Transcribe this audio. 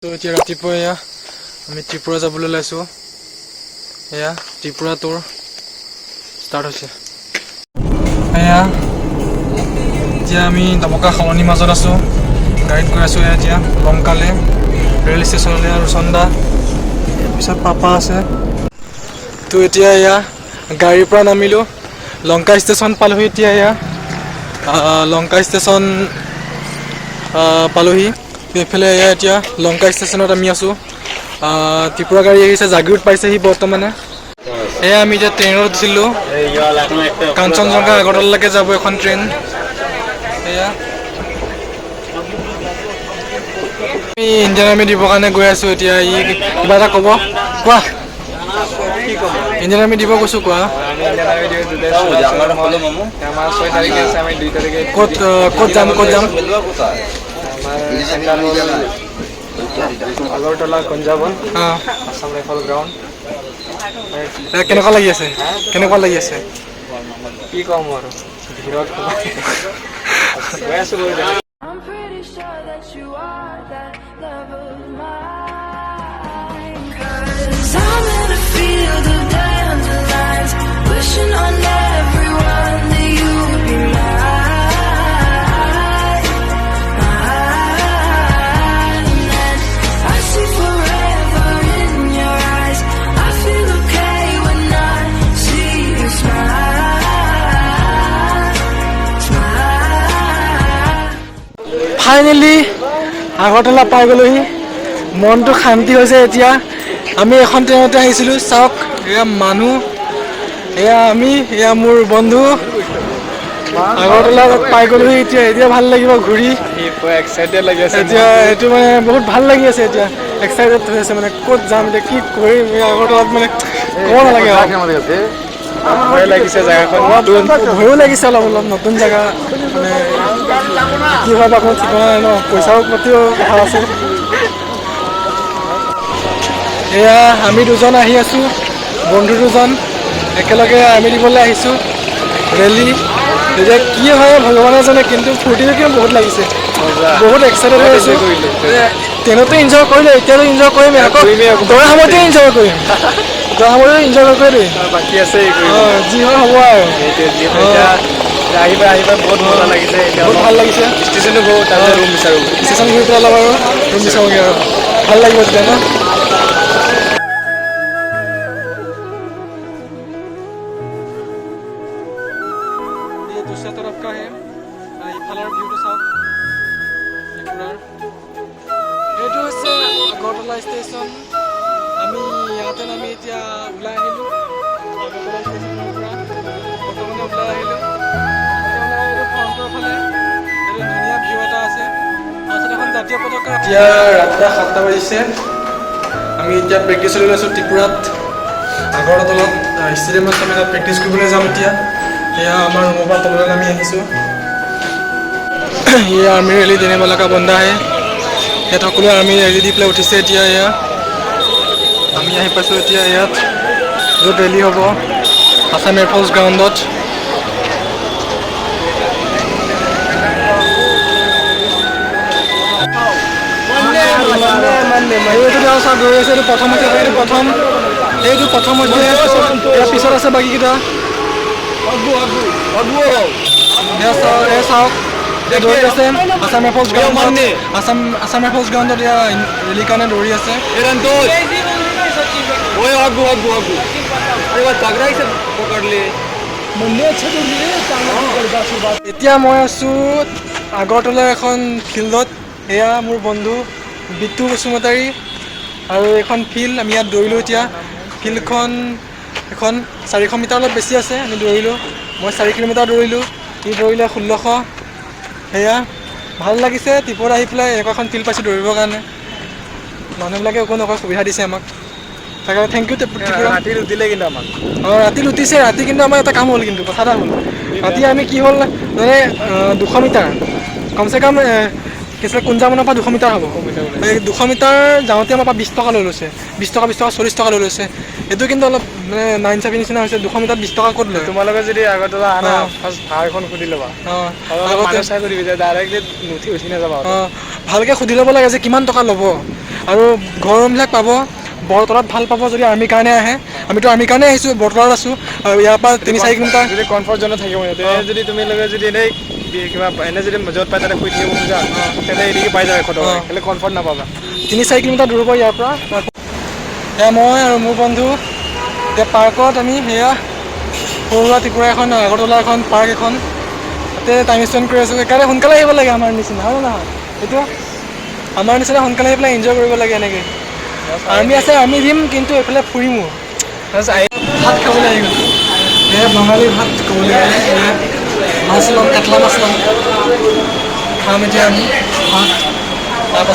তো এতিয়া ৰাতিপুৱা এয়া আমি ত্ৰিপুৰা যাবলৈ ওলাইছোঁ। এয়া ত্ৰিপুৰা টুৰ ষ্টাৰ্ট হৈছে। এয়া এতিয়া আমি দমকা সলনিৰ মাজত আছোঁ, গাড়ীত গৈ আছোঁ। এতিয়া লংকালে ৰেল ষ্টেচনলৈ আৰু চন্দা পিছত পাপা আছে। তো এতিয়া এয়া গাড়ীৰ পৰা নামিলোঁ, লংকা ষ্টেচন পালোহি। এতিয়া এয়া লংকা ষ্টেচন পালোহি। এইফালে এয়া এতিয়া লংকা ষ্টেচনত আমি আছোঁ। ত্ৰিপুৰা গাড়ী আহিছে, জাগিৰোড পাইছেহি বৰ্তমানে। এয়া আমি এতিয়া ট্ৰেইনত উঠিলোঁ, কাঞ্চনজংঘা আগৰতলালৈকে যাব এখন ট্ৰেইন। এয়া আমি ইণ্ডিয়ান আৰ্মি দিবৰ কাৰণে গৈ আছোঁ। এতিয়া ই কিবা এটা ক'ব, কোৱা। ইণ্ডিয়ান আৰ্মি দিব কৈছোঁ, কোৱা। ক'ত যাম আগৰতলা গঞ্জাবন আসাম ৰাইফল গ্ৰাউণ্ড। কেনেকুৱা লাগি আছে? কি ক'ম আৰু ভিৰত গৈ আছোঁ গৈ যাম। I'm pretty sure that you are that love of mine. 'Cause I'm in a field of dandelions, wishing on everyone that you would be mine. And I see forever in your eyes. I feel okay when I see you smile. Finally Agartala পাই গ'লোহি, মনটো শান্তি হৈছে। এতিয়া আমি এখন ট্ৰেইনতে আহিছিলোঁ, চাওক এয়া মানুহ, এয়া আমি, এয়া মোৰ বন্ধু। আগৰতলা পাই গ'লোহি। এতিয়া ভাল লাগিব ঘূৰি। এক্সাইটেড লাগি আছে। এতিয়া এইটো মানে বহুত ভাল লাগি আছে। এতিয়া এক্সাইটেড হৈ আছে, মানে ক'ত যাম এতিয়া, কি কৰিম। আগৰতলাত মানে ক'ব নালাগে আৰু। ভয় লাগিছে জেগাখন, ভয়ো লাগিছে অলপ নতুন জেগা, মানে কি হয় বা কোনো ঠিকনা নাই ন, পইচাও প্ৰতিও কথা আছে। এয়া আমি দুজন আহি আছোঁ, বন্ধু দুজন একেলগে আৰ্মি দিবলৈ আহিছোঁ, ৰেলী। এতিয়া কি হয় ভগৱানে জানে, কিন্তু ফূৰ্তিটো কিন্তু বহুত লাগিছে, বহুত এক্সাইটেড হৈ আছোঁ। ট্ৰেইনতো এনজয় কৰিলোঁ, এতিয়াতো এনজয় কৰিমেই, আকৌ দৌৰা সময়তে এনজয় কৰিম, বাকী আছে যি হয় হ'ব আৰু। আহিবা বহুত মজা লাগিছে। বহুত ভাল লাগিছে। ষ্টেচনটো গৈ তাৰপিছত ৰুম বিচাৰোঁ। ষ্টেচন ঘূৰি পেলাই অলপ আৰু ৰুম বিচাৰোঁগৈ আৰু ভাল লাগিব তেতিয়া ন। दूसरा तरफ का है, ইফালৰ ভিউটো চাওক ত্ৰিপুৰাৰ। এইটো হৈছে আগৰতলা ষ্টেচন। আমি ইয়াতে নামি এতিয়া ওলাই আহিলোঁ আগৰতলা ষ্টেচনৰ পৰা, বৰ্তমানে ওলাই আহিলোঁ। এইটো ফ্ৰণ্টৰ ফালে এইটো ধুনীয়া ভিউ এটা আছে, তাৰপিছত এখন জাতীয় পতাকা। এতিয়া ৰাতিপুৱা 7টা বাজিছে। আমি এতিয়া প্ৰেক্টিচলৈ লৈছোঁ ত্ৰিপুৰাত, আগৰতলাত ষ্টেডিয়ামত আমি তাত প্ৰেক্টিচ কৰিবলৈ যাম এতিয়া। এয়া আমাৰ ৰুমৰ পৰা তললৈ নামি আহিছোঁ। এয়া আৰ্মি ৰেলী দেনে वाला का बंदा है। ইয়াত সকলোৱে আৰ্মি ৰেলী দি পেলাই উঠিছে। এতিয়া এয়া আমি আহি পাইছোঁ এতিয়া ইয়াত, য'ত ৰেলী হ'ব আছাম এয়াৰফ'ৰ্চ গ্ৰাউণ্ডত। এইটো প্ৰথম হৈছে, এইটো প্ৰথম হৈছে, ইয়াৰ পিছত আছে বাকীকেইটা। এয়া চাওক দৌৰি আছে আছাম এয়াৰফ'ৰ্চ গ্ৰাউণ্ডত, আছাম এয়াৰফ'ৰ্চ গ্ৰাউণ্ডত এয়া ৰেলীৰ কাৰণে দৌৰি আছে। এতিয়া মই আছোঁ আগৰতলাৰ এখন ফিল্ডত। এয়া মোৰ বন্ধু বিটু বসুমতাৰী, আৰু এইখন ফিল্ড আমি ইয়াত দৌৰিলোঁ। এতিয়া ফিল্ডখন এখন 400 মিটাৰ অলপ বেছি আছে, আমি দৌৰিলোঁ। মই 4 কিলোমিটাৰ দৌৰিলোঁ, সি দৌৰিলে 1600। সেয়া ভাল লাগিছে ত্ৰিপুৰাত আহি পেলাই, এনেকুৱা এখন ফিল্ড পাইছোঁ দৌৰিবৰ কাৰণে। মানুহবিলাকে একো নকয়, সুবিধা দিছে আমাক, তাকে থেংক ইউ ত্ৰিপুৰা। ৰাতি লুটিলে কিন্তু আমাক। ৰাতি লুটিছে, ৰাতি কিন্তু আমাৰ এটা কাম হ'ল, কিন্তু কথা এটা হ'ল। ৰাতি আমি কি হ'ল মানে 200 মিটাৰ কমচে কম কুঞ্জামানৰ পৰা 200 মিটাৰ হ'ব। এই 200 মিটাৰ যাওঁতে আমাৰ পৰা 20 টকা লৈ লৈছে, 20 টকা 40 টকা লৈ লৈছে। এইটো কিন্তু অলপ মানে 9/7 নিচিনা হৈছে। 200 মিটাৰত 20 টকা ক'ত লয়? তোমালোকে যদি আগৰতলা আনা, ফাৰ্ষ্ট ভাড়াখন সুধি ল'বা। আগতে চাই সুধিবি যে ডাইৰেক্টলি উঠি নাযাবা। ভালকৈ সুধি ল'ব লাগে যে কিমান টকা ল'ব। আৰু গৰমবিলাক পাব বৰতলাত ভাল পাব যদি আৰ্মিৰ কাৰণে আহে আমিতো আৰ্মিৰ কাৰণে আহিছোঁ বৰতলাত আছোঁ আৰু ইয়াৰ পৰা 3-4 কিলোমিটাৰ যদি কমফৰ্ট জোনত থাকিব তেনে যদি তুমি লোকে যদি এনেই কিবা এনে যদি য'ত পাই তাতে শুই থাকিব খোজা তেন্তে এদিকে পাই যাবে খটৰ খালি কমফৰ্ট নাপাবা 3-4 কিলোমিটাৰ দূৰ হ'ব ইয়াৰ পৰা এয়া মই আৰু মোৰ বন্ধু এতিয়া পাৰ্কত আমি সেয়া সৰু সুৰা ত্ৰিপুৰা এখন আগৰতলা এখন পাৰ্ক এখন তাতে টাইম স্পেণ্ড কৰি আছোঁ সেইকাৰণে সোনকালে আহিব লাগে আমাৰ নিচিনা হয় নহয় এইটো আমাৰ নিচিনা সোনকালে আহি পেলাই এনজয় কৰিব লাগে এনেকৈ আৰ্মি আছে আৰ্মি দিম কিন্তু এইফালে ফুৰিমো ভাত খাবলৈ আহি গ'লোঁ এয়া বঙালী ভাত ক'বলৈ গ'লে এয়া মাছ ল'ম কাটলা মাছ ল'ম খাম এতিয়া আমি ভাত